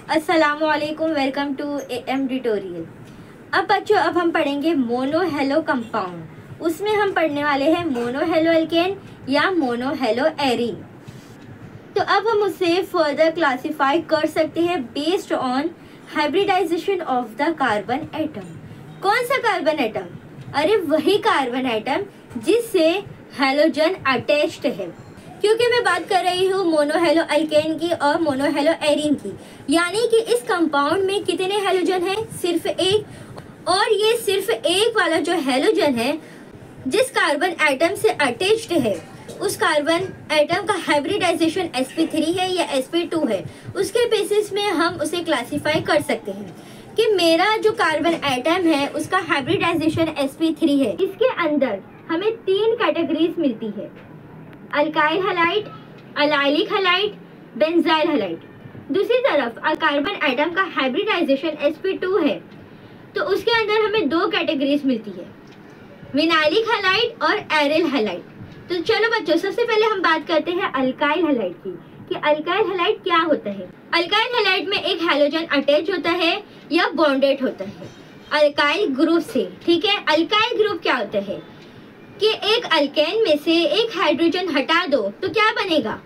अस्सलामुअलैकुम, welcome to AM tutorial. अब बच्चों, अब हम पढ़ेंगे मोनो हेलो कंपाउंड। उसमें हम पढ़ने वाले हैं मोनो हेलो एल्केन या मोनो हेलो एरीन। तो अब हम उसे फर्दर क्लासिफाई कर सकते हैं based on hybridization of the carbon atom. कौन सा कार्बन एटम? अरे वही कार्बन एटम जिससे हैलोजन अटैच्ड है। क्योंकि मैं बात कर रही हूँ मोनो हेलो एल्केन की और मोनो हेलो एरीन की, यानी कि इस कंपाउंड में कितने हैलोजन हैं? सिर्फ एक। और ये सिर्फ एक वाला जो हैलोजन है जिस कार्बन एटम से अटैच्ड है, उस कार्बन एटम का हाइब्रिडाइजेशन sp3 है या sp2 है। उसके बेसिस में हम उसे क्लासिफाई कर सकते हैं कि मेरा जो कार्बन एटम है उसका हाइब्रिडाइजेशन sp3 है। इसके अंदर हमें 3 कैटेगरीज मिलती है, alkyl halide, allylic halide, benzyl halide. दूसरी तरफ कार्बन एटम का हाइब्रिडाइजेशन sp2 है, तो उसके अंदर हमें 2 कैटेगरीज मिलती है, विनाइलिक हैलाइड और एरिल हैलाइड। तो चलो बच्चों, सबसे पहले हम बात करते हैं अल्काइल हैलाइड की कि अल्काइल हैलाइड क्या होता है। अल्काइल हैलाइड में एक हैलोजन अटैच होता है या बॉन्डेड होता है अल्काइल ग्रुप से। ठीक है, अल्काइल ग्रुप क्या होता है कि एक अल्केन में से एक हाइड्रोजन हटा दो तो क्या बनेगा?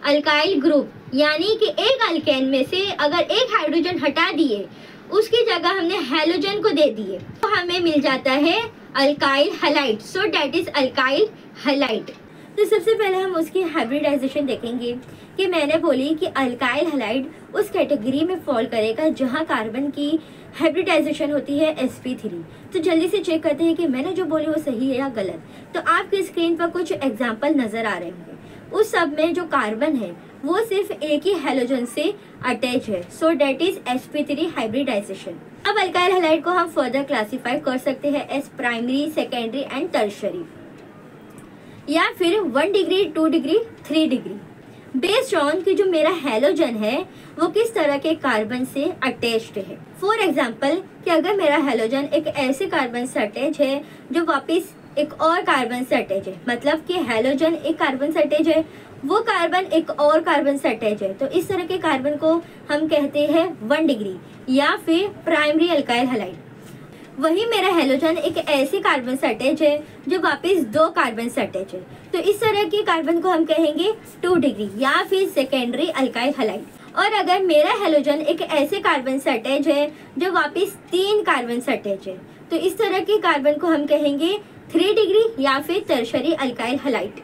Alkyl group. यानी कि एक अल्केन में से अगर एक हाइड्रोजन हटा दिए, उसकी जगह हमने हैलोजन को दे दिए, तो हमें मिल जाता है alkyl halide. So that is alkyl halide. तो सबसे पहले हम उसकी हाइब्रिडाइजेशन देखेंगे कि मैंने बोली कि अल्काइल हैलाइड उस कैटेगरी में फॉल करेगा जहां कार्बन की हाइब्रिडाइजेशन होती है sp3। तो जल्दी से चेक करते हैं कि मैंने जो बोली वो सही है या गलत। तो आपकी स्क्रीन पर कुछ एग्जाम्पल नजर आ रहे होंगे। उस सब में जो कार्बन है वो सिर्फ एक ही हैलोजन से अटैच है। So that is sp3 hybridization. अब अल्काइल हैलाइड को हम फर्दर क्लासिफाई कर सकते हैं as primary, secondary and tertiary, या फिर 1 degree, 2 degree, 3 degree, based on कि जो मेरा हैलोजन है वो किस तरह के कार्बन से अटैच्ड है। फॉर एग्जाम्पल कि अगर मेरा हैलोजन एक ऐसे कार्बन से अटैच है जो वापस एक और कार्बन से अटैच है, मतलब कि हैलोजन एक कार्बन से अटैच है, वो कार्बन एक और कार्बन से अटैच है, तो इस तरह के कार्बन को हम कहते हैं 1 डिग्री या फिर प्राइमरी अल्काइल हैलाइड। वही मेरा हैलोजन एक ऐसे कार्बन से अटैच है जो वापस 2 कार्बन से अटैच है, तो इस तरह के कार्बन को हम कहेंगे 2 डिग्री या फिर सेकेंडरी अल्काइल हैलाइड। और अगर मेरा हैलोजन एक ऐसे कार्बन से अटैच है जो वापस 3 कार्बन से अटैच है, तो इस तरह के कार्बन को हम कहेंगे 3 डिग्री या फिर टर्शरी अल्काइल हैलाइड।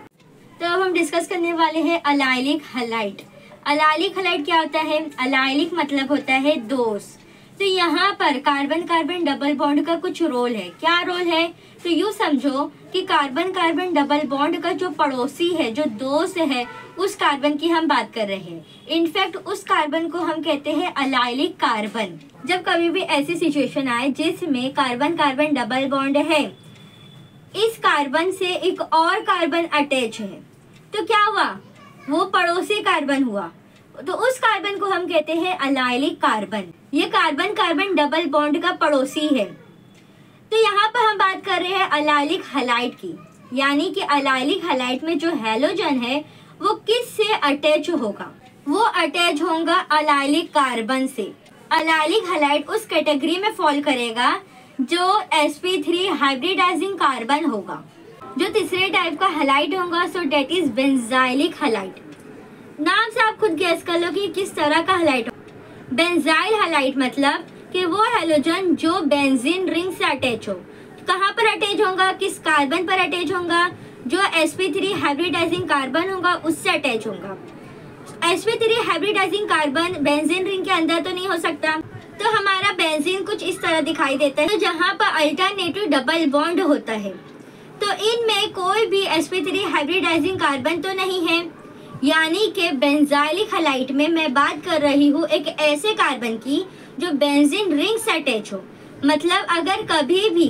तो अब हम डिस्कस करने वाले हैं अलाइलिक हैलाइड। अलाइलिक हैलाइड क्या होता है? अलाइलिक मतलब होता है दोस्त। तो यहाँ पर कार्बन कार्बन डबल बॉन्ड का कुछ रोल है। क्या रोल है? तो यूँ समझो कि कार्बन कार्बन डबल बॉन्ड का जो पड़ोसी है, जो दोस्त है, उस कार्बन की हम बात कर रहे हैं। इनफैक्ट उस कार्बन को हम कहते हैं अलाइलिक कार्बन। जब कभी भी ऐसी सिचुएशन आए जिसमें कार्बन कार्बन डबल बॉन्ड है, इस कार्बन से एक और कार्बन अटैच है, तो क्या हुआ? वो पड़ोसी कार्बन हुआ, तो उस कार्बन को हम कहते हैं अलाइलिक कार्बन। ये कार्बन कार्बन डबल बॉन्ड का पड़ोसी है। तो यहाँ पर हम बात कर रहे हैं अलाइलिक हैलाइड की, यानी कि अलाइलिक हैलाइड में जो हैलोजन है वो किस से अटैच होगा? वो अटैच होगा अलाइलिक कार्बन से। अलाइलिक हैलाइड उस कैटेगरी में फॉल करेगा जो sp3 हाइब्रिडाइजिंग कार्बन होगा। जो तीसरे टाइप का हैलाइड होगा, सो डेट इज बेंजाइलिक हैलाइड। नाम से आप खुद गैस कर लो कि किस तरह का हैलाइड हो। बेंजाइल हैलाइड मतलब कि वो हैलोजन जो बेंजीन रिंग से अटैच हो। कहाँ पर अटैच होगा? किस कार्बन पर अटैच होगा? जो sp3 हाइब्रिडाइजिंग कार्बन होगा उससे अटैच होगा। sp3 हाइब्रिडाइजिंग कार्बन बेंजीन रिंग के अंदर तो नहीं हो सकता, तो हमारा बेंजीन कुछ इस तरह दिखाई देता है, तो जहाँ पर अल्टरनेटिव डबल बॉन्ड होता है, तो इनमें कोई भी sp3 हाइब्रिडाइजिंग कार्बन तो नहीं है। यानी कि बेंजाइलिक हैलाइड में मैं बात कर रही हूँ एक ऐसे कार्बन की जो बेंजीन रिंग से अटैच हो। मतलब अगर कभी भी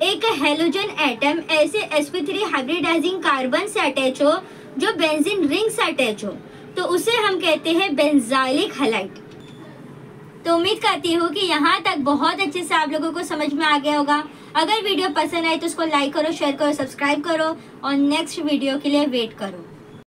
एक हैलोजन एटम ऐसे sp3 हाइब्रिडाइजिंग कार्बन से अटैच हो जो बेंजीन रिंग से अटैच हो, तो उसे हम कहते हैं बेंजाइलिक हैलाइड। तो उम्मीद करती हूँ कि यहाँ तक बहुत अच्छे से आप लोगों को समझ में आ गया होगा। अगर वीडियो पसंद आए तो उसको लाइक करो, शेयर करो, सब्सक्राइब करो और नेक्स्ट वीडियो के लिए वेट करो।